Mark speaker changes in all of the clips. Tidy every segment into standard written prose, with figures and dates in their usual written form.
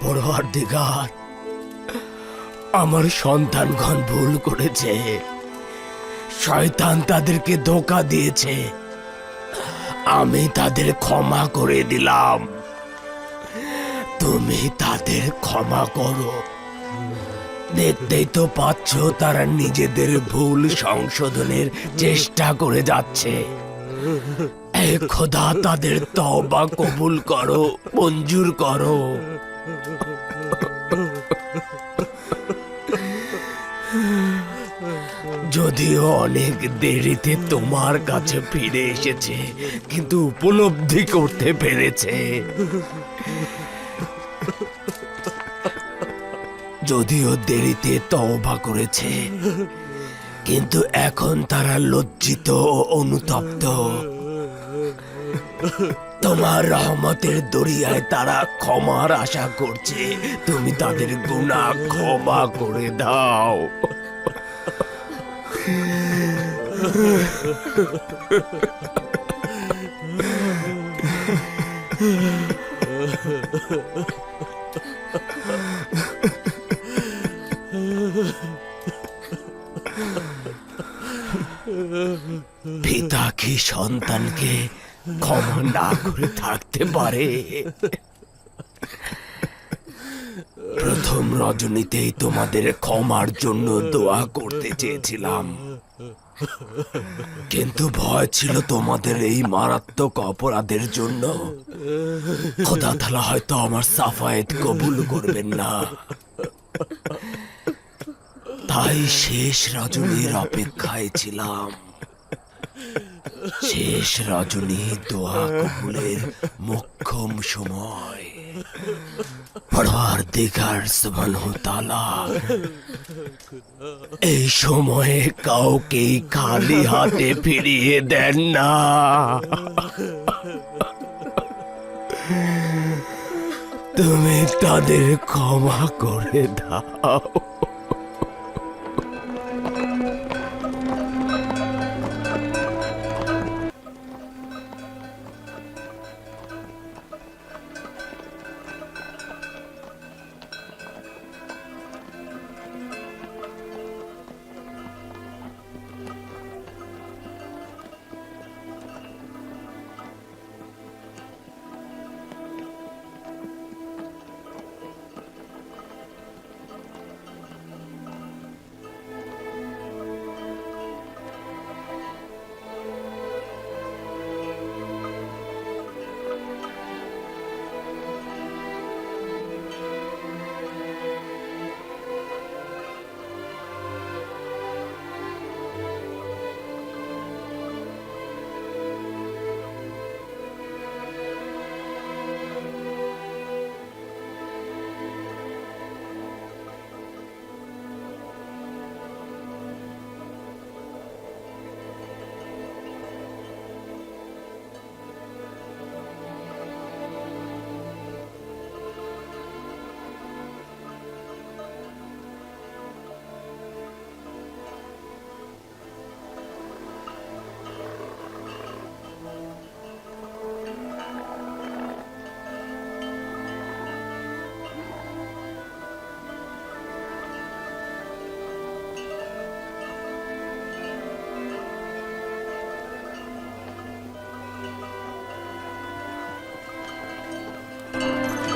Speaker 1: পরওয়ারদিগার, আমার সন্তানগণ ভুল করেছে। শয়তান তাদেরকে ধোঁকা দিয়েছে, আমি তাদের ক্ষমা করে দিলাম। তুমি তাদের ক্ষমা করো। দেখতেই তো পাচ্ছ তারা নিজেদের ভুল সংশোধনের চেষ্টা করে যাচ্ছে। হে খোদা, তাদের তওবা কবুল করো, মঞ্জুর করো। যদিও অনেক দেরিতে তোমার কাছে ফিরে এসেছে, কিন্তু উপলব্ধি করতে পেরেছে। যদিও দেরিতে তওবা করেছে, কিন্তু এখন তারা লজ্জিত ও অনুতপ্ত। তোমার রহমতের দরিয়ায় তারা ক্ষমার আশা করছে। তুমি তাদের গুনাহ ক্ষমা করে দাও। পিতা কি সন্তানকে ক্ষমা না করে থাকতে পারে? প্রথম রজনীতেই তোমাদের ক্ষমার জন্য দোয়া করতে চেয়েছিলাম, কিন্তু ভয় ছিল তোমাদের এই মারাত্মক অপরাধের জন্য খোদা তাআলা হয়তো আমার সাফায়েত কবুল করবেন না। তাই শেষ রজনীর অপেক্ষায় ছিলাম। শেষ রজনী দোয়া কবুলের মোক্ষম সময়। পরওয়ারদিগার সুবহানাহু ওয়া তাআলা এই সময়ে কাউকে খালি হাতে ফিরিয়ে দেন না। তুমি তাদের ক্ষমা করে দাও।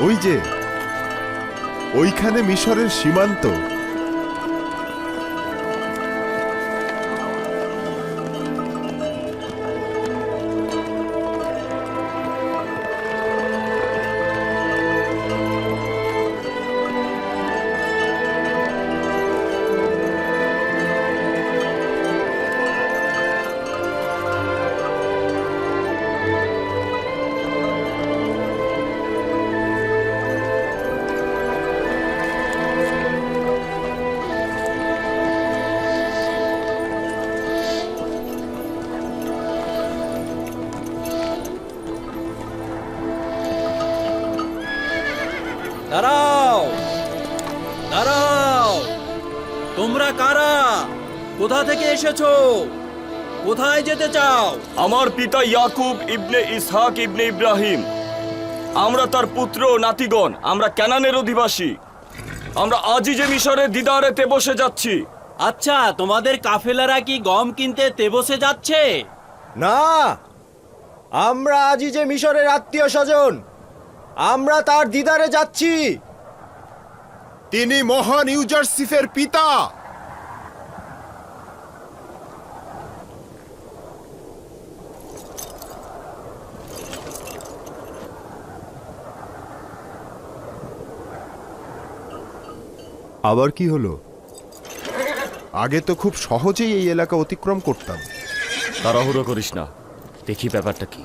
Speaker 2: ওই যে ওইখানে মিশরের সীমান্ত।
Speaker 3: দাঁড়াও, দাঁড়াও! তোমরা কারা? কোথা থেকে এসেছো? কোথায় যেতে চাও?
Speaker 4: আমার পিতা ইয়াকুব ইবনে ইসহাক ইবনে ইব্রাহিম, আমরা তার পুত্র ও নাতিগণ। আমরা কানানের অধিবাসী। আমরা আজই যে মিশরের দিদারেতে বসে যাচ্ছি।
Speaker 3: আচ্ছা, তোমাদের কাফেলারা কি গম কিনতে তেবসে যাচ্ছে?
Speaker 5: না, আমরা আজই যে মিশরের আত্মীয় স্বজন, আমরা তার দিদারে যাচ্ছি।
Speaker 2: তিনি মহান ইউজারসিফের পিতা। আবার কি হলো? আগে তো খুব সহজেই এই এলাকা অতিক্রম করতাম।
Speaker 4: তাড়াহুড়ো করিস না, দেখি ব্যাপারটা কি।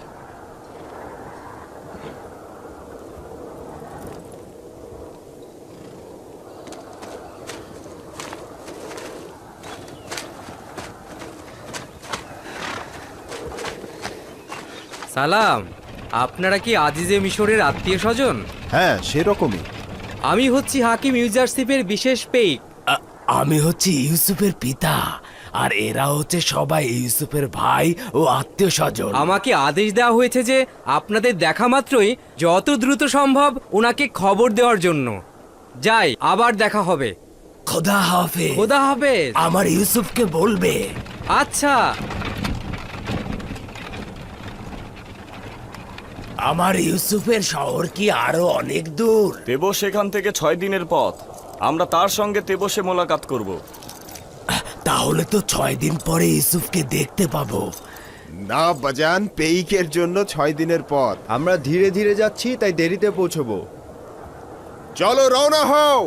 Speaker 6: সালাম, আপনারা কি আজিজে মিশরের আত্মীয় স্বজন?
Speaker 2: হ্যাঁ, সেরকমই।
Speaker 6: আমি হচ্ছি হাকিম ইউজারশিপের বিশেষ পেইক।
Speaker 1: আমি হচ্ছি ইউসুফের পিতা, আর এরা হচ্ছে সবাই ইউসুফের ভাই ও আত্মীয় স্বজন।
Speaker 6: আমাকে আদেশ দেওয়া হয়েছে যে আপনাদের দেখা মাত্রই যত দ্রুত সম্ভব ওনাকে খবর দেওয়ার জন্য। যাই, আবার দেখা হবে।
Speaker 1: খোদা হাফেজ।
Speaker 6: খোদা হাফেজ।
Speaker 1: আমার ইউসুফকে বলবে।
Speaker 6: আচ্ছা।
Speaker 1: আমার ইউসুফের শহর কি আরো অনেক দূর?
Speaker 4: তেবস সেখান থেকে 6 দিনের পথ। আমরা তার সঙ্গে তেবসে মোলাকাত করব।
Speaker 1: তাহলে তো 6 দিন পরে ইউসুফকে দেখতে পাবো।
Speaker 2: না বাজান, পেইকের জন্য 6 দিনের পথ।
Speaker 5: আমরা ধীরে ধীরে যাচ্ছি, তাই দেরিতে পৌঁছবো।
Speaker 2: চলো, রওনা হও।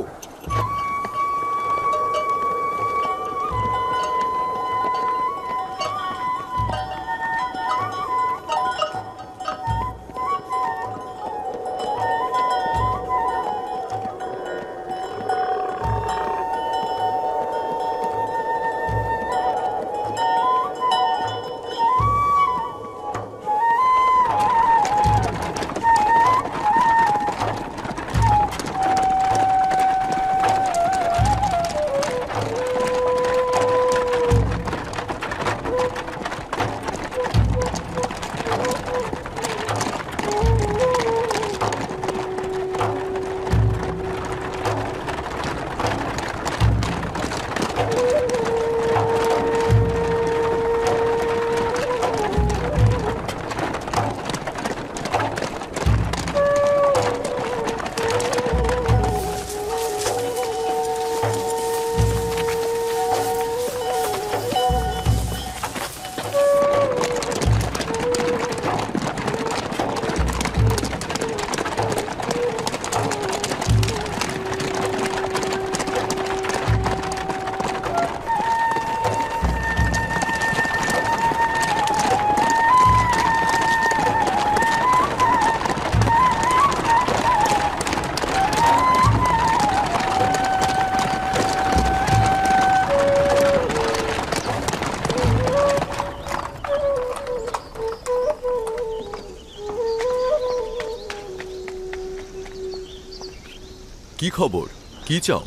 Speaker 7: কি খবর? কি চাও?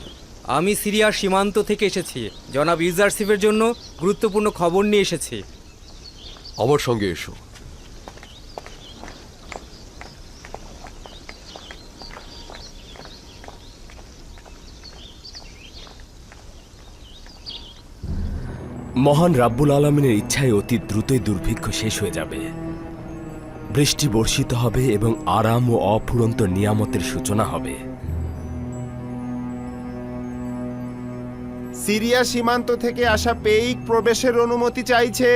Speaker 6: আমি সিরিয়ার সীমান্ত থেকে এসেছি। জনাব ইউজারশিপের জন্য গুরুত্বপূর্ণ খবর নিয়ে এসেছি।
Speaker 7: আমার সঙ্গে এসো।
Speaker 1: মহান রাব্বুল আলামিনের ইচ্ছায় অতি দ্রুতই দুর্ভিক্ষ শেষ হয়ে যাবে। বৃষ্টি বর্ষিত হবে এবং আরাম ও অফুরন্ত নিয়ামতের সূচনা হবে।
Speaker 2: সিরিয়া সীমান্ত থেকে আসা পেইক প্রবেশের অনুমতি চাইছে।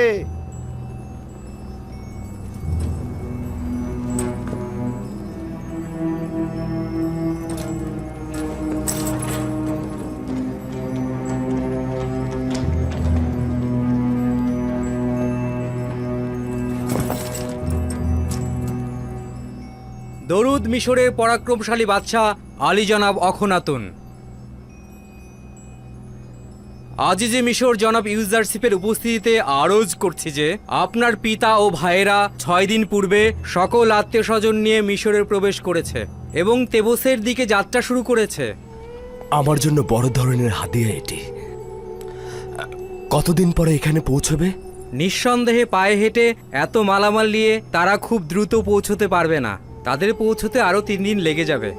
Speaker 6: দরুদ মিশরের পরাক্রমশালী বাদশাহ আলী জনাব অখনাতুন। আজিজে মিশর জনাব ইউজারশিপের উপস্থিতিতে আরজ করছি যে আপনার পিতা ও ভাইয়েরা 6 দিন পূর্বে সকল আত্মীয় স্বজন নিয়ে মিশরে প্রবেশ করেছে এবং তেবসের দিকে যাত্রা শুরু করেছে।
Speaker 1: আমার জন্য বড় ধরনের হাদিয়া এটি। কতদিন পরে এখানে পৌঁছবে?
Speaker 6: নিঃসন্দেহে পায়ে হেঁটে এত মালামাল নিয়ে তারা খুব দ্রুত পৌঁছতে পারবে না। তাদের পৌঁছতে আরো 3 দিন লেগে যাবে।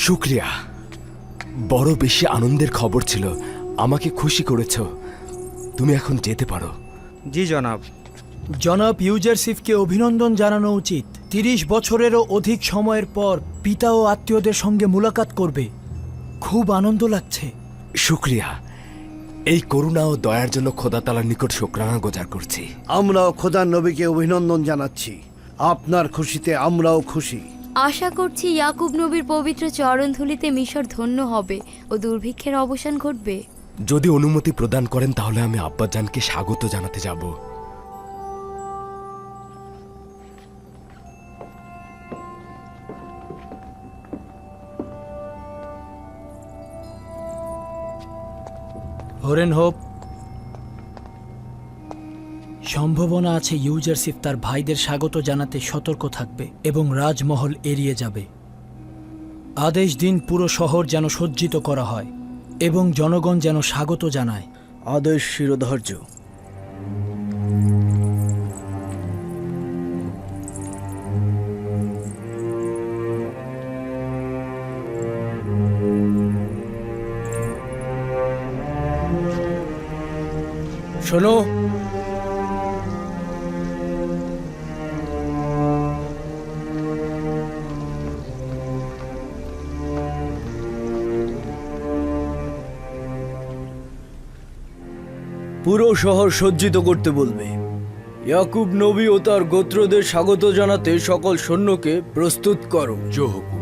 Speaker 1: শুক্রিয়া, বড় বেশি আনন্দের খবর ছিল। আমাকে খুশি করেছ। তুমি এখন যেতে পারো।
Speaker 6: জি জনাব।
Speaker 8: জনাব ইউজারশিপকে অভিনন্দন জানানো উচিত। 30 বছরেরও অধিক সময়ের পর পিতা ও আত্মীয়দের সঙ্গে মুলাকাত করবে। খুব আনন্দ লাগছে।
Speaker 1: শুক্রিয়া। এই করুণা ও দয়ার জন্য খোদা তাআলার নিকট শুকরানা গুজার করছি।
Speaker 9: আমরাও খোদার নবীকে অভিনন্দন জানাচ্ছি। আপনার খুশিতে আমরাও খুশি।
Speaker 10: আশা করছি ইয়াকুব নবীর পবিত্র চরণধুলিতে মিশর ধন্য হবে ও দুর্ভিক্ষের অবসান ঘটবে।
Speaker 1: যদি অনুমতি প্রদান করেন তাহলে আমি আব্বাজানকে স্বাগত জানাতে যাব।
Speaker 8: হরেন হোপ, সম্ভাবনা আছে ইউজারশিপ তার ভাইদের স্বাগত জানাতে সতর্ক থাকবে এবং রাজমহল এড়িয়ে যাবে। আদেশ দিন পুরো শহর যেন সজ্জিত করা হয় এবং জনগণ যেন স্বাগত জানায়।
Speaker 9: আদেশ শিরোধার্য।
Speaker 8: শোনো,
Speaker 5: পুরো শহর সজ্জিত করতে বলবে। ইয়াকুব নবী ও তার গোত্রদের স্বাগত জানাতে সকল সৈন্যকে প্রস্তুত করো।
Speaker 7: জো হুকুম।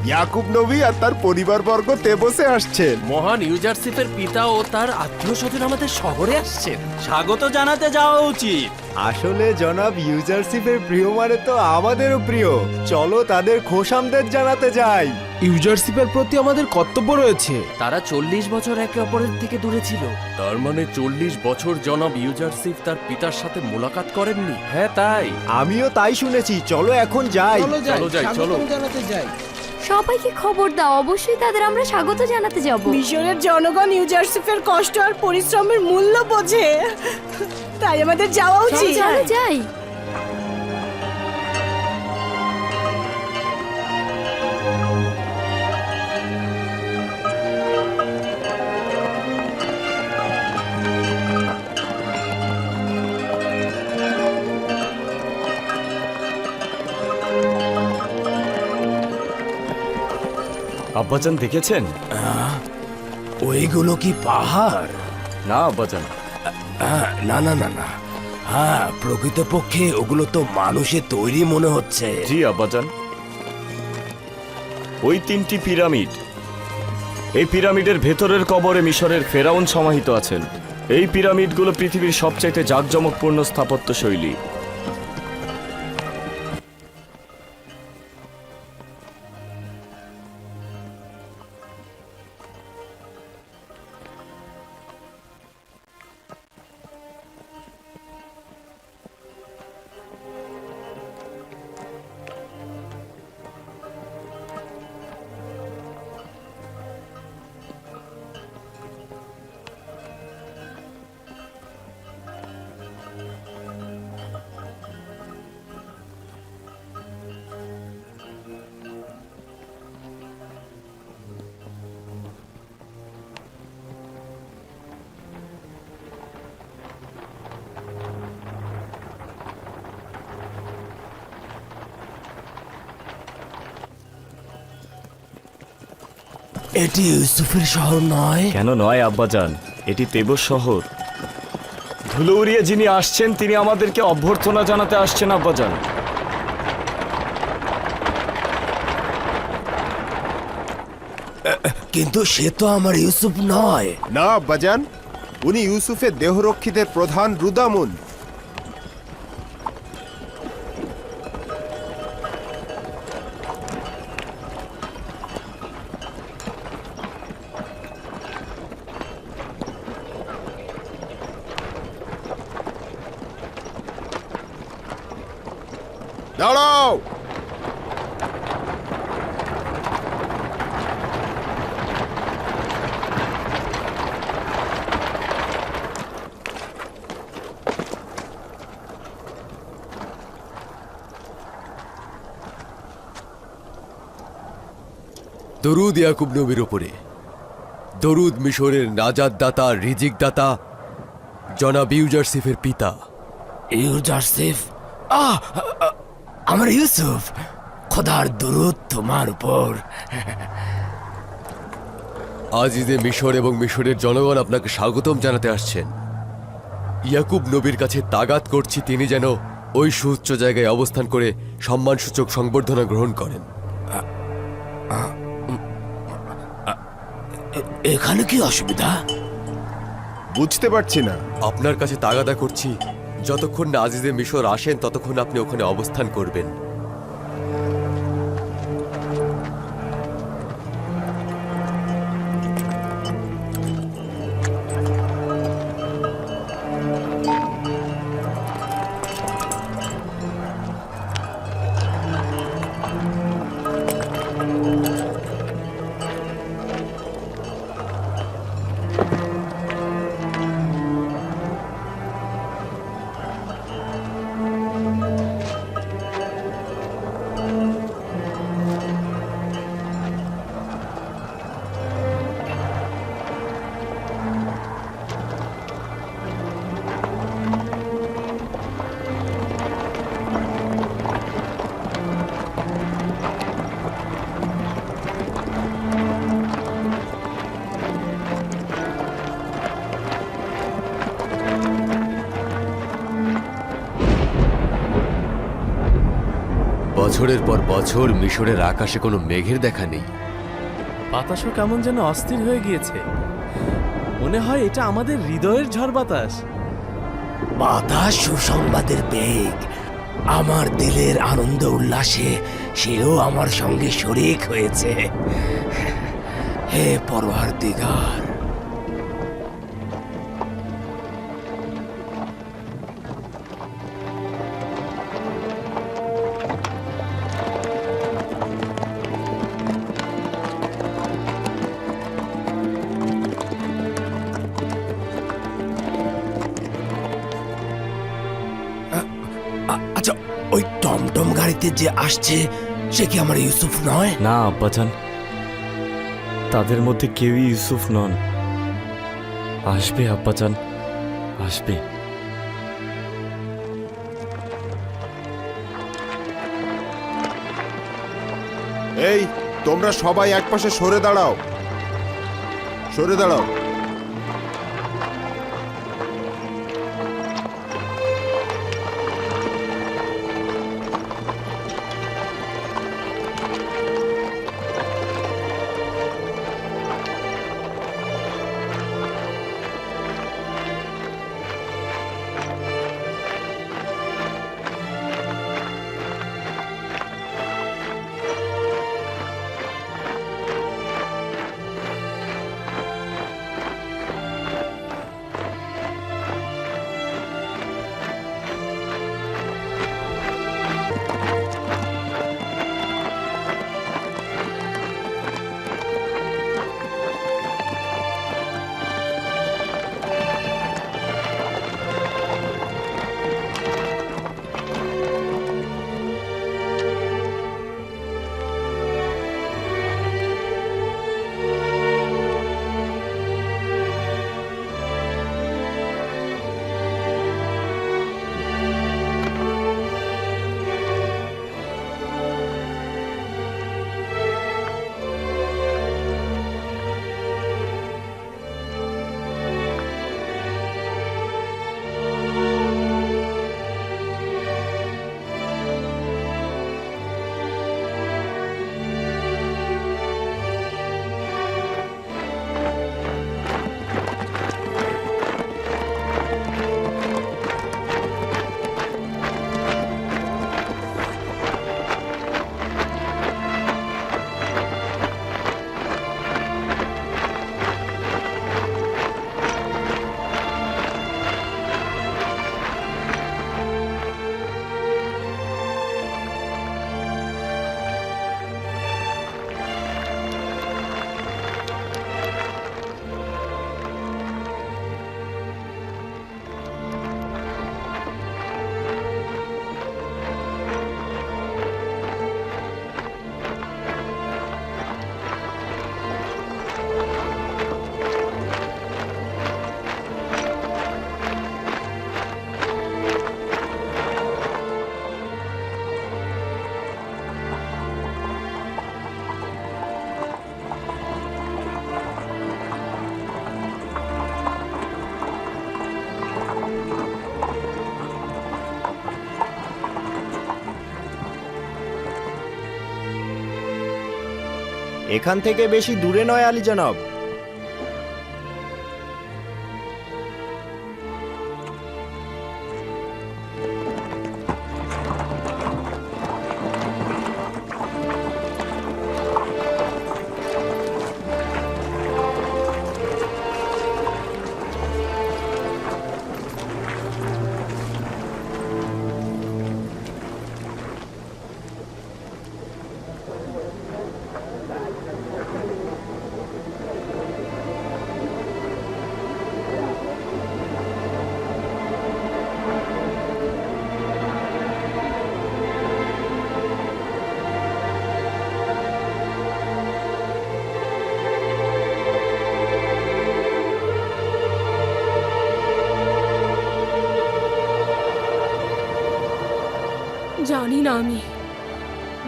Speaker 2: ইয়াকুব নবী আর তার পরিবারবর্গ তেবসে আসছেন।
Speaker 3: মহান ইউজারশিপের পিতা ও তার আত্মীয় স্বজন আমাদের শহরে আসছেন। স্বাগত জানাতে যাওয়া উচিত।
Speaker 5: আসলে জনাব ইউজারশিপের প্রিয় মানে তো আমাদেরও প্রিয়। চলো তাদের খোশামদের জানাতে যাই।
Speaker 8: ইউজারশিপের প্রতি আমাদের কর্তব্য রয়েছে।
Speaker 3: তারা 40 বছর একে অপরের থেকে দূরে ছিল।
Speaker 7: তার মানে 40 বছর জনাব ইউজারশিপ তার পিতার সাথে মোলাকাত করেননি।
Speaker 3: হ্যাঁ তাই।
Speaker 5: আমিও তাই শুনেছি। চলো এখন যাই।
Speaker 7: চলো যাই, চলো।
Speaker 10: সবাইকে খবর দাও, অবশ্যই তাদের আমরা স্বাগত জানাতে যাব।
Speaker 11: মিশরের জনগণ ইউজারশিপের কষ্ট আর পরিশ্রমের মূল্য বোঝে, তাই আমাদের যাওয়া উচিত।
Speaker 10: চলো যাই।
Speaker 4: আব্বাজান দেখেছেন?
Speaker 1: ওইগুলো কি পাহাড়?
Speaker 4: না আব্বাজান।
Speaker 1: না না না না, হ্যাঁ প্রকৃতপক্ষে ওগুলো তো মানুষের তৈরি মনে হচ্ছে।
Speaker 4: জি আব্বাজান, ওই 3টি পিরামিড, এই পিরামিডের ভেতরের কবরে মিশরের ফেরাউন সমাহিত আছেন। এই পিরামিডগুলো পৃথিবীর সবচাইতে জাঁকজমকপূর্ণ স্থাপত্য শৈলী।
Speaker 1: এটি ইউসুফের শহর নয়?
Speaker 4: কেন নয় আব্বাজান, এটি তেবস শহর। ধুলো উড়িয়ে যিনি আসছেন তিনি আমাদেরকে অভ্যর্থনা জানাতে আসছেন আব্বাজান।
Speaker 1: কিন্তু সে তো আমার ইউসুফ নয়।
Speaker 2: না আব্বাজান, উনি ইউসুফের দেহরক্ষীদের প্রধান রুদামুন। দাঁড়াও!
Speaker 7: দরুদ ইয়াকুব নবীর ওপরে, দরুদ মিশরের নাজাত দাতা, রিজিক দাতা, জনাব ইউজারসিফের পিতা।
Speaker 1: ইউজারসিফ? আমার ইউসুফ, খোদার দরুদ তোমার উপর।
Speaker 7: আজিজে মিশর এবং মিশরের জনগণ আপনাকে স্বাগতম জানাতে আসছেন। ইয়াকুব নবীর কাছে তাগাত করছি তিনি যেন ওই সুউচ্চ জায়গায় অবস্থান করে সম্মানসূচক সংবর্ধনা গ্রহণ করেন।
Speaker 1: এখানে কি অসুবিধা?
Speaker 2: বুঝতে পারছি না।
Speaker 7: আপনার কাছে তাগাদা করছি, যতক্ষণ না আজিজে মিশর আসেন ততক্ষণ আপনি ওখানে অবস্থান করবেন। বছরের পর বছর মিশরের আকাশে কোনো মেঘের দেখা নেই।
Speaker 3: বাতাসও কেমন যেন অস্থির হয়ে গিয়েছে। মনে হয় এটা আমাদের হৃদয়ের ঝড় বাতাস।
Speaker 1: বাতাস সুসংবাদের বেগ। আমার দিলের আনন্দ উল্লাসে সেও আমার সঙ্গে শরিক হয়েছে। হে পরওয়ারদিগার, আচ্ছা ওই টমটম গাড়িতে যে আসছে সে কি আমার ইউসুফ নয়?
Speaker 4: না আব্বাজান, তাদের মধ্যে কেউই ইউসুফ নন। আসবে আব্বাজান, আসবে।
Speaker 2: এই তোমরা সবাই একপাশে সরে দাঁড়াও, সরে দাঁড়াও।
Speaker 5: এখান থেকে বেশি দূরে নয় আলী জনাব।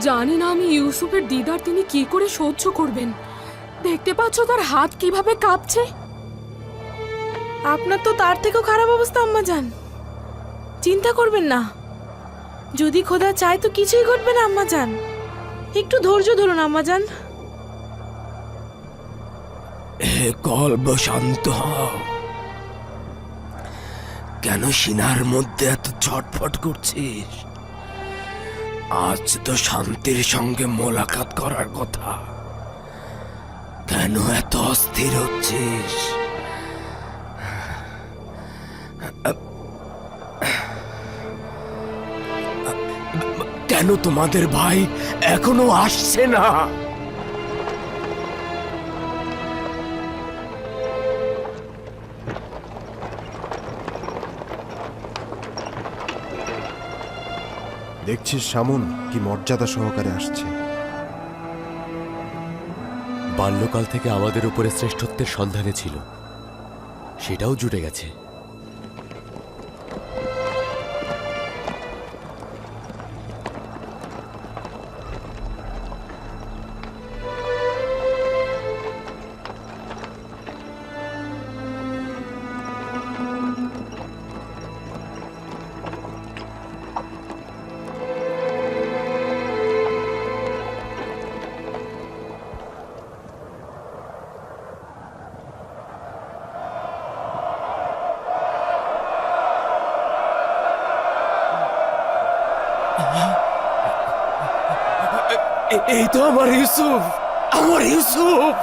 Speaker 11: জানি না আমি ইউসুফের দিদার তিনি কি করে সহ্য করবেন। দেখতে পাচ্ছ তার হাত কিভাবে কাঁপছে। আপনার তো তার থেকেও খারাপ অবস্থা আম্মা জান। চিন্তা করবেন না, যদি খোদা চায় তো কিছুই ঘটবে না আম্মা জান। একটু ধৈর্য ধরুন আম্মা জান।
Speaker 1: কলব শান্ত হও। কেন সিনার মধ্যে এত ছটফট করছিস? আজ তো শান্তির সঙ্গে মোলাকাত করার কথা, কেন এত অস্থির হচ্ছিস? কেন তোমাদের ভাই এখনো আসছে না?
Speaker 2: দেখছিস সামুন কি মর্যাদা সহকারে আসছে।
Speaker 7: বাল্যকাল থেকে আমাদের উপরে শ্রেষ্ঠত্বের সন্ধানে ছিল, সেটাও জুটে গেছে।
Speaker 1: এই তো আমার ইউসুফ, আমার ইউসুফ।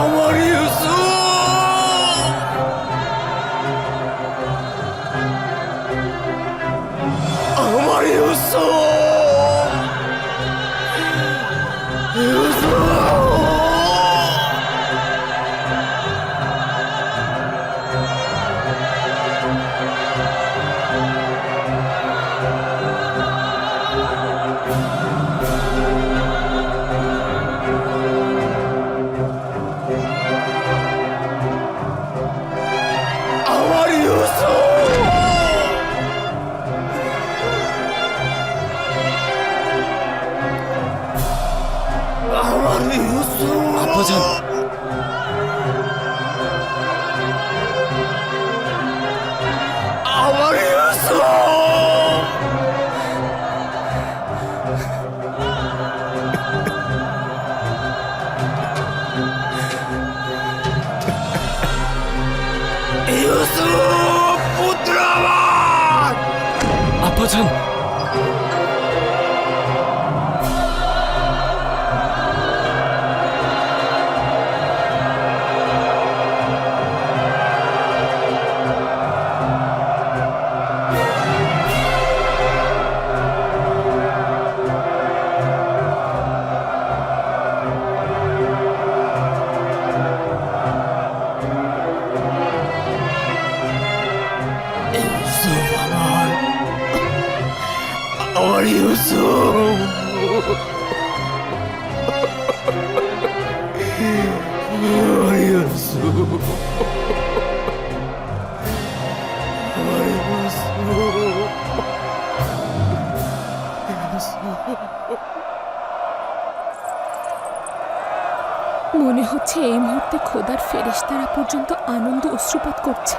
Speaker 1: আমার ইউসুফ, আমার ইউসুফ, ইউসুফ। আমার ইউসুফ, আমার ইউসুফ।
Speaker 3: আব্বাজান,
Speaker 1: আমার ইউসুফ, ইউসুফ পুত্র আমার।
Speaker 3: আব্বাজান,
Speaker 1: ইউসুফ আমার, আমার ইউসুফ, আমার ইউসুফ, আমার
Speaker 11: মনে হচ্ছে এই মুহূর্তে খোদার ফেরেশতারা পর্যন্ত আনন্দ অশ্রুপাত করছে।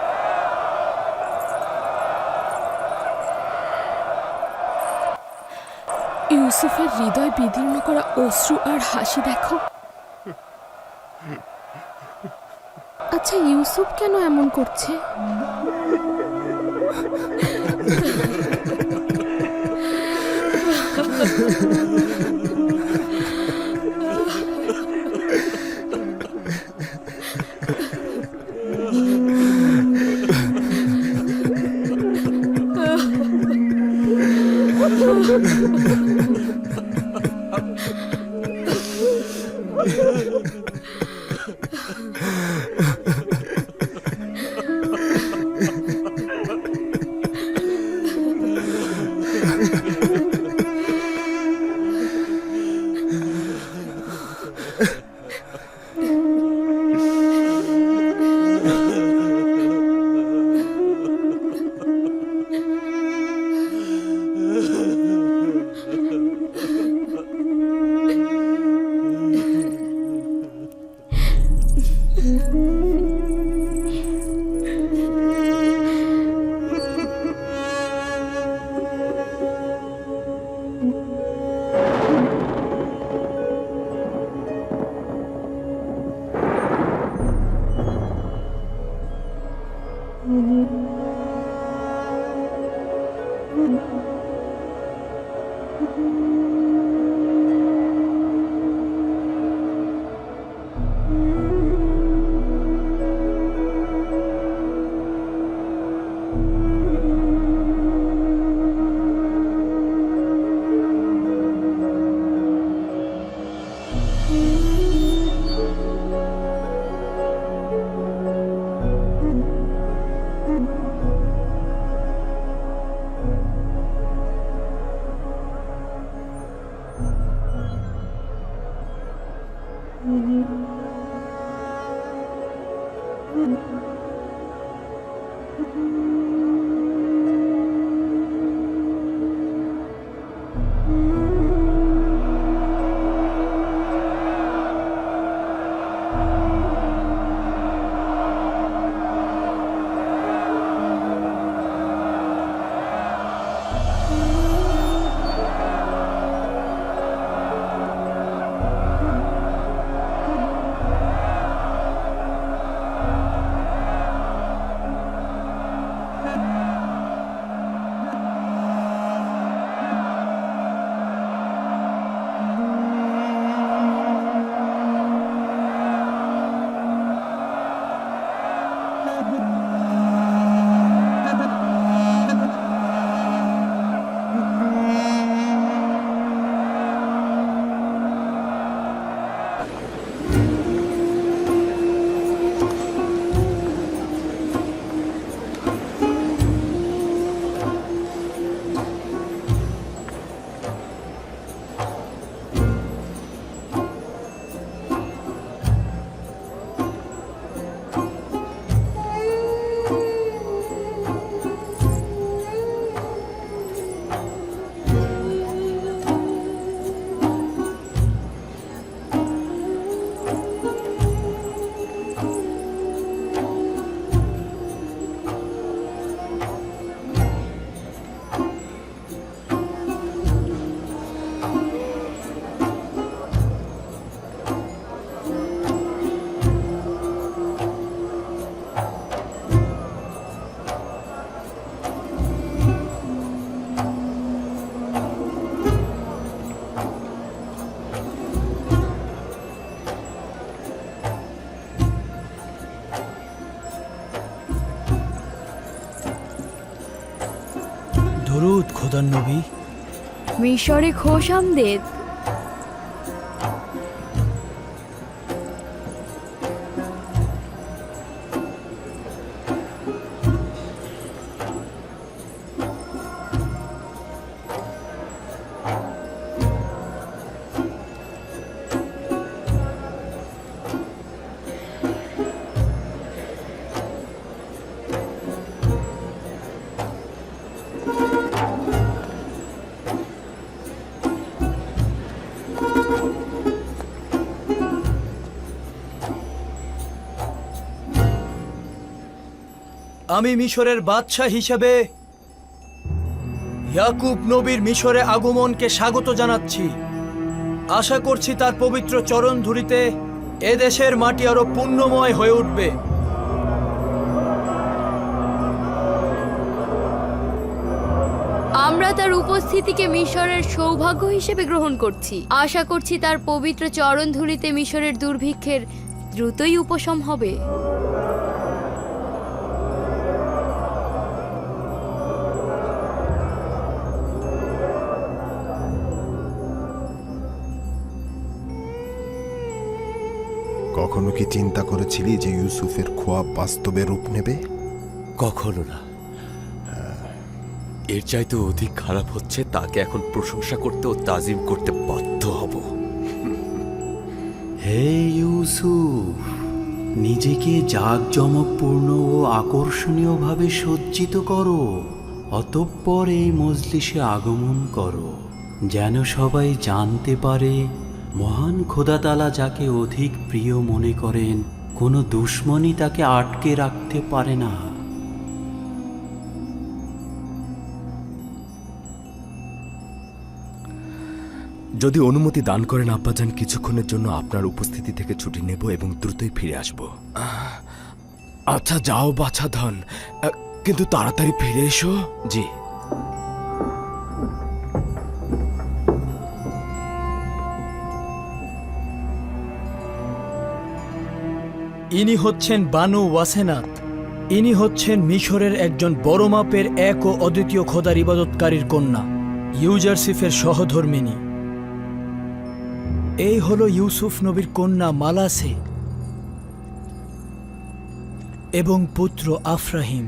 Speaker 11: ইউসুফের হৃদয় বিদীর্ণ করা অশ্রু আর হাসি দেখো। আচ্ছা, ইউসুফ কেন এমন করছে?
Speaker 8: খোদার নবী।
Speaker 10: মিশরে খোশামদেদ।
Speaker 5: আমি মিশরের বাদশাহ হিসেবে ইয়াকুব নবীর মিশরে আগমনকে স্বাগত জানাচ্ছি। আশা করছি তার পবিত্র চরণ ধুলিতে এদেশের মাটি আরো পুণ্যময় হয়ে উঠবে।
Speaker 10: আমরা তার উপস্থিতিকে মিশরের সৌভাগ্য হিসেবে গ্রহণ করছি। আশা করছি তার পবিত্র চরণ ধুলিতে মিশরের দুর্ভিক্ষের দ্রুতই উপশম হবে।
Speaker 2: কখনো কি চিন্তা করেছিলি যে ইউসুফের খোয়াব বাস্তবে রূপ নেবে?
Speaker 7: কখনো না। এর চাইতে অধিক খারাপ হচ্ছে, তাকে এখন প্রশংসা করতে ও তাজিম করতে বাধ্য হব।
Speaker 12: হে ইউসুফ, নিজেকে জাঁকজমকপূর্ণ ও আকর্ষণীয়ভাবে সজ্জিত করো, অতঃপর এই মজলিসে আগমন করো, যেন সবাই জানতে পারে মহান খোদাতালা যাকে অধিক প্রিয় মনে করেন, কোনো দুশ্মনই তাকে আটকে রাখতে পারে না।
Speaker 1: যদি অনুমতি দান করেন আব্বাজান, কিছুক্ষণের জন্য আপনার উপস্থিতি থেকে ছুটি নেব এবং দ্রুতই ফিরে আসব। আচ্ছা যাও বাছা ধন, কিন্তু তাড়াতাড়ি ফিরে এসো। জি।
Speaker 8: ইনি হচ্ছেন বানু ওয়াসেনাত। ইনি হচ্ছেন মিশরের একজন বড় মাপের এক ও অদ্বিতীয় খোদার ইবাদতকারীর কন্যা, ইউজারসিফের সহধর্মিনী। এই হলো ইউসুফ নবীর কন্যা মালাসে এবং পুত্র আফরাহিম।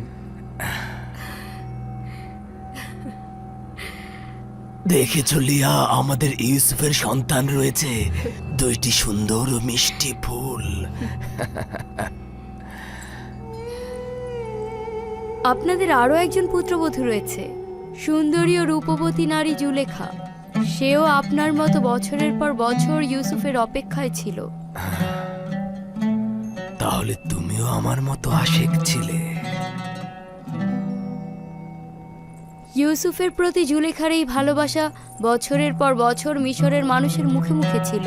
Speaker 1: দেখেছ লিয়া, আমাদের ইউসুফের সন্তান রয়েছে, দুইটি সুন্দর ও মিষ্টি ফুল।
Speaker 10: আপনাদের আরও একজন পুত্রবধূ রয়েছে, সুন্দরী ও রূপবতী নারী জুলেখা। সেও আপনার মতো বছরের পর বছর ইউসুফের অপেক্ষায় ছিল।
Speaker 1: তাহলে তুমিও আমার মতো আশিক ছিলে।
Speaker 10: ইউসুফের প্রতি জুলেখার এই ভালোবাসা বছরের পর বছর মিশরের মানুষের মুখে মুখে ছিল।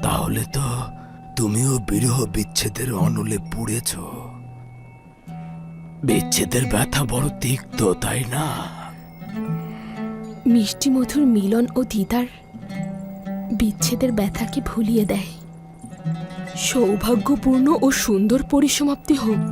Speaker 1: তাহলে তো তুমিও বিরহ বিচ্ছেদের অনলে পুড়েছ। বিচ্ছেদের ব্যথা বড় তিক্ত, তাই না?
Speaker 11: মিষ্টি মধুর মিলন ও দিদার বিচ্ছেদের ব্যথাকে ভুলিয়ে দেয়। সৌভাগ্যপূর্ণ ও সুন্দর পরিসমাপ্তি হোক।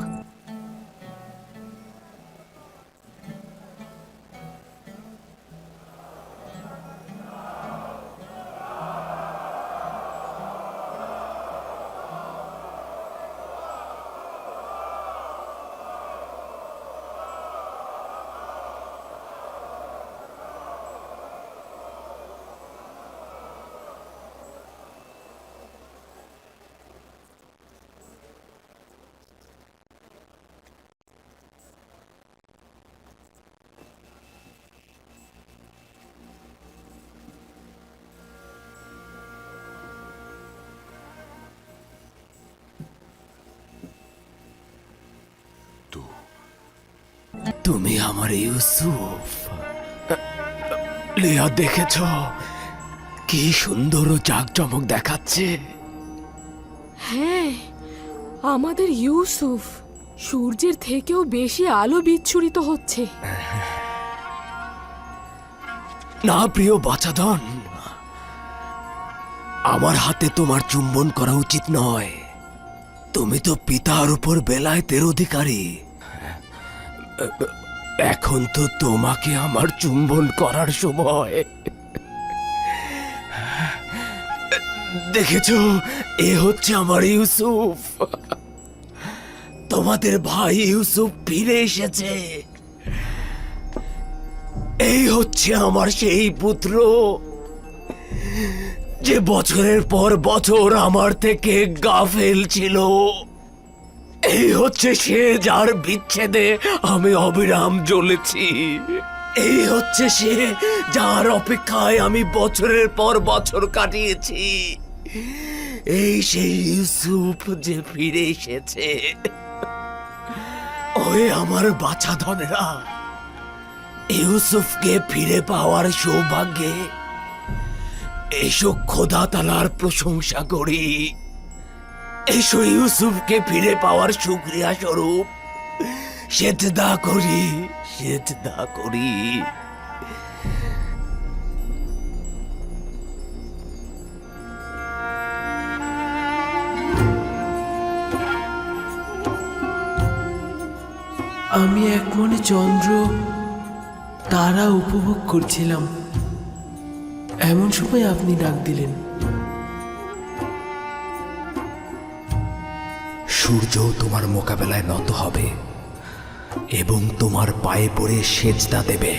Speaker 1: তুমি আমার ইউসুফ। লিয়া, দেখেছ কি সুন্দর ও জাঁকজমক দেখাচ্ছে?
Speaker 11: হ্যাঁ, আমাদের ইউসুফ সূর্যের থেকেও বেশি আলো বিচ্ছুরিত হচ্ছে।
Speaker 1: না প্রিয় বাচাধন, আমার হাতে তোমার চুম্বন করা উচিত নয়। তুমি তো পিতার উপর বেলায়েতের অধিকারী। এখন তো তোমাকে আমার চুম্বন করার সময়। দেখেছো, এ হচ্ছে আমার ইউসুফ। তোমাদের ভাই ইউসুফ ফিরে এসেছে। এই হচ্ছে আমার সেই পুত্র, যে বছরের পর বছর আমার থেকে গাফেল ছিল। এই হচ্ছে সে, যার বিচ্ছেদে আমি অবিরাম জ্বলেছি। এই হচ্ছে সে, যার অপেক্ষায় আমি বছরের পর বছর কাটিয়েছি। এই সেই ইউসুফ যে ফিরে এসেছে। ওই আমার বাছাধনেরা, ইউসুফকে ফিরে পাওয়ার সৌভাগ্যে এসো খোদা তাআলার প্রশংসা করি। এসো ইউসুফকে ফিরে পাওয়ার শুকরিয়া স্বরূপ সেজদা করি, সেজদা করি।
Speaker 13: আমি এক মনে চন্দ্র তারা উপভোগ করছিলাম, এমন সময় আপনি ডাক দিলেন।
Speaker 1: সূর্য তোমার মোকাবেলায় নত হবে এবং তোমার পায়ে পড়ে সেজদা দেবে।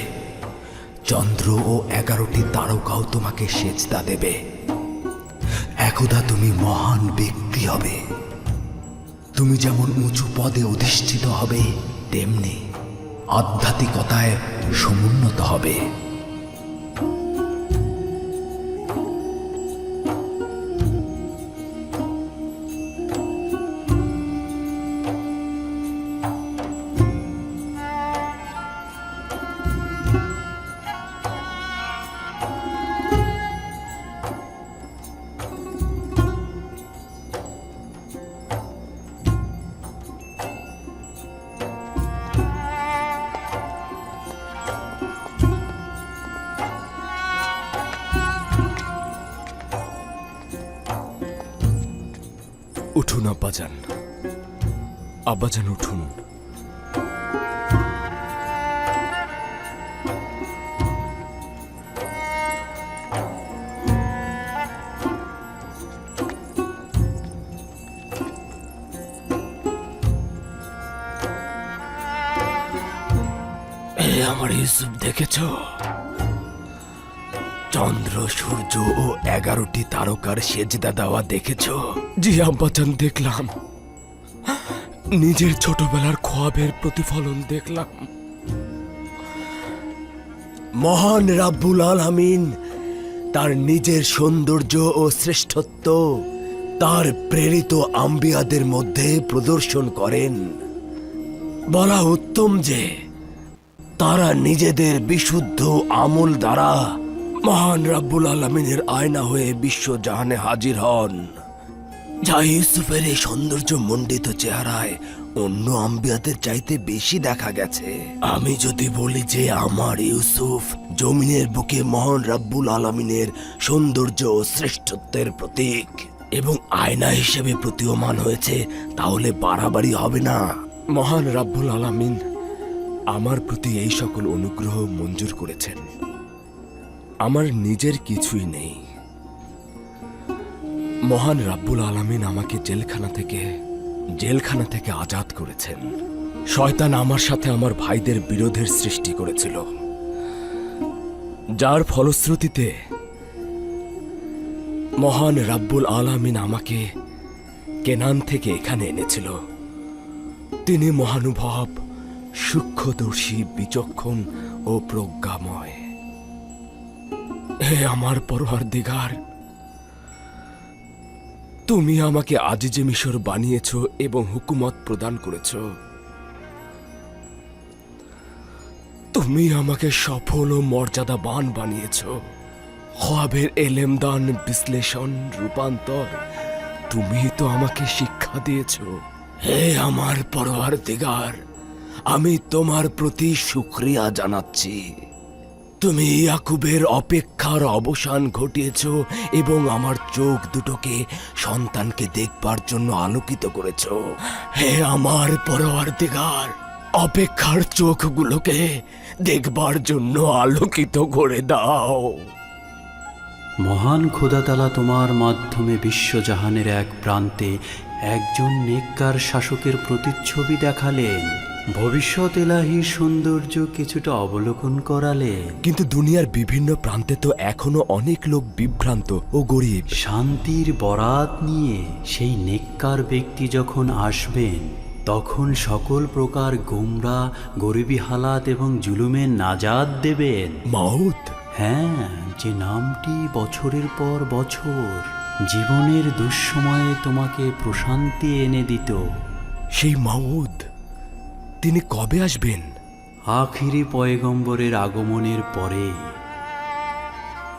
Speaker 1: চন্দ্র ও 11টি তারকাও তোমাকে সেজদা দেবে। একদা তুমি মহান ব্যক্তি হবে। তুমি যেমন উঁচু পদে অধিষ্ঠিত হবে, তেমনি আধ্যাত্মিকতায় সমুন্নত হবে। উঠুন আব্বাজান, আব্বাজান উঠুন। আমার ইউসুফ দেখেছ? চন্দ্র, সূর্য ও 11টি তারকার সেজদা দেওয়া দেখেছ? জি আব্বাজান, দেখলাম। নিজের ছোটবেলার খোয়াবের প্রতিফলন দেখলাম। মহান রাব্বুল আলামিন তার নিজের সৌন্দর্য ও শ্রেষ্ঠত্ব তার প্রেরিত আম্বিয়াদের মধ্যে প্রদর্শন করেন। বলা উত্তম যে তারা নিজেদের বিশুদ্ধ আমল দ্বারা মহান রাব্বুল আলামিনের আয়না হয়ে বিশ্বজাহানে হাজির হন, যা ইউসুফের এই সৌন্দর্য মণ্ডিত চেহারায় অন্য আম্বিয়াদের চাইতে বেশি দেখা গেছে। আমি যদি বলি যে আমার ইউসুফ জমিনের বুকে মহান রাব্বুল আলামিনের সৌন্দর্য ও শ্রেষ্ঠত্বের প্রতীক এবং আয়না হিসেবে প্রতীয়মান হয়েছে, তাহলে বাড়াবাড়ি হবে না। মহান রাব্বুল আলামিন আমার প্রতি এই সকল অনুগ্রহ মঞ্জুর করেছেন। আমার নিজের কিছুই নেই। মহান রাব্বুল আলামিন আমাকে জেলখানা থেকে আজাদ করেছেন। শয়তান আমার সাথে আমার ভাইদের বিরোধের সৃষ্টি করেছিল, যার ফলশ্রুতিতে মহান রাব্বুল আলামিন আমাকে কেনান থেকে এখানে এনেছিল। তিনি মহানুভব, সূক্ষ্মদর্শী, বিচক্ষণ ও প্রজ্ঞাময়। হে আমার পরওয়ারদিগার, তুমি আমাকে আজিজে মিশর বানিয়েছ এবং হুকুমত প্রদান করেছ। তুমি আমাকে সফল ও মর্যাদাবান বানিয়েছ। খোয়াবের এলেমদান, বিশ্লেষণ, রূপান্তর তুমি তো আমাকে শিক্ষা দিয়েছ। হে আমার পরওয়ারদিগার, আমি তোমার প্রতি শুকরিয়া জানাচ্ছি। তুমি ইয়াকুবের অপেক্ষার অবসান ঘটিয়েছ এবং আমার চোখ দুটোকে সন্তানকে দেখবার জন্য আলোকিত করেছ। হে আমার পরওয়ারদিগার, অপেক্ষার চোখগুলোকে দেখবার জন্য আলোকিত করে দাও।
Speaker 12: মহান খোদাতালা তোমার মাধ্যমে বিশ্বজাহানের এক প্রান্তে একজন নেককার শাসকের প্রতিচ্ছবি দেখালেন, ভবিষ্যৎ এলাহির সৌন্দর্য কিছুটা অবলোকন করালেন।
Speaker 1: কিন্তু দুনিয়ার বিভিন্ন প্রান্তে তো এখনো অনেক লোক বিভ্রান্ত ও গরিব।
Speaker 12: শান্তির বরাত নিয়ে সেই নেককার ব্যক্তি যখন আসবেন, তখন সকল প্রকার গোমরা, গরিবী হালাত এবং জুলুমের নাজাত দেবেন।
Speaker 1: মাউত?
Speaker 12: হ্যাঁ, যে নামটি বছরের পর বছর জীবনের দুঃসময়ে তোমাকে প্রশান্তি এনে দিত।
Speaker 1: সেই মাউদ, তিনি কবে আসবেন?
Speaker 12: আখিরি পয়গম্বরের আগমনের পরে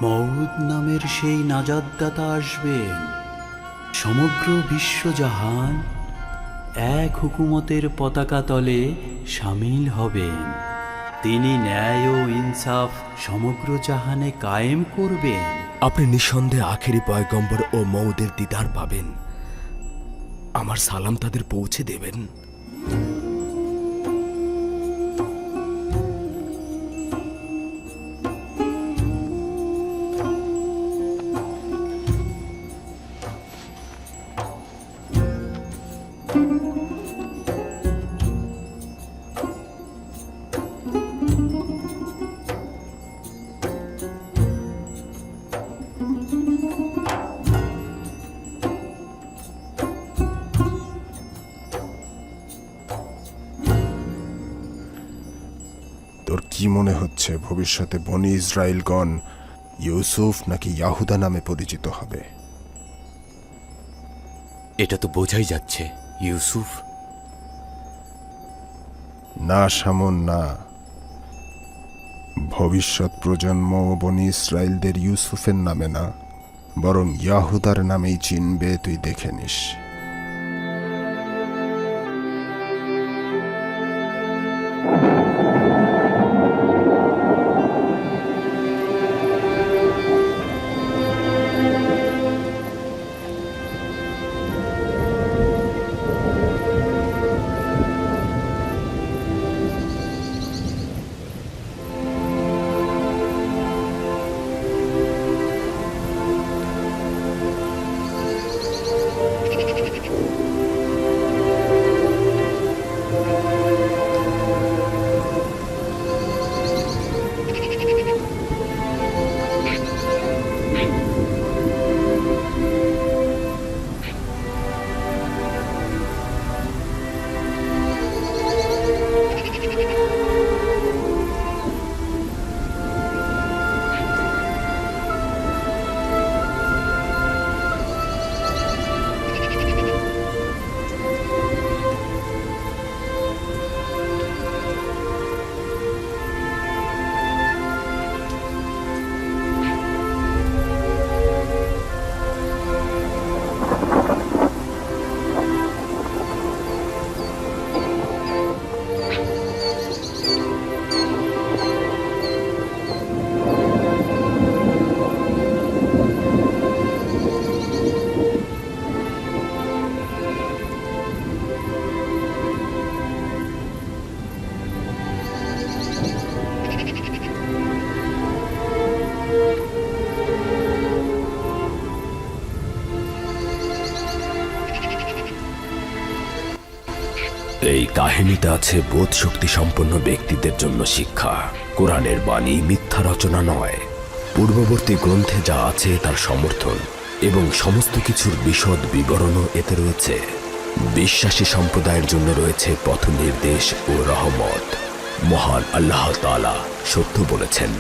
Speaker 12: মউদ নামের সেই নাজাতদাতা আসবেন। সমগ্র বিশ্বজাহান এক হুকুমতের পতাকা তলে সামিল হবেন। তিনি ন্যায় ও ইনসাফ সমগ্র জাহানে কায়েম করবেন।
Speaker 1: আপনি নিঃসন্দেহে আখেরি পয়গম্বর ও মউদের দিদার পাবেন। আমার সালাম তাদের পৌঁছে দেবেন।
Speaker 2: তোর কি মনে হচ্ছে ভবিষ্যতে বনি ইসরায়েলগণ ইউসুফ নাকি ইয়াহুদা নামে পরিচিত হবে?
Speaker 7: এটা তো বোঝাই যাচ্ছে ইউসুফ।
Speaker 2: না শামুন, না। ভবিষ্যৎ প্রজন্ম বনি ইসরায়েলদের ইউসুফের নামে না, বরং ইয়াহুদার নামেই চিনবে, তুই দেখে নিস।
Speaker 1: এই কাহিনীতে আছে বোধ শক্তি সম্পন্ন ব্যক্তিদের জন্য শিক্ষা। কোরআনের বাণী মিথ্যা রচনা নয়। পূর্ববর্তী গ্রন্থে যা আছে তার সমর্থন এবং সমস্ত কিছুর বিশদ বিবরণও এতে রয়েছে। বিশ্বাসী সম্প্রদায়ের জন্য রয়েছে পথ নির্দেশ ও রহমত। মহান আল্লাহ তাআলা সত্য বলেছেন।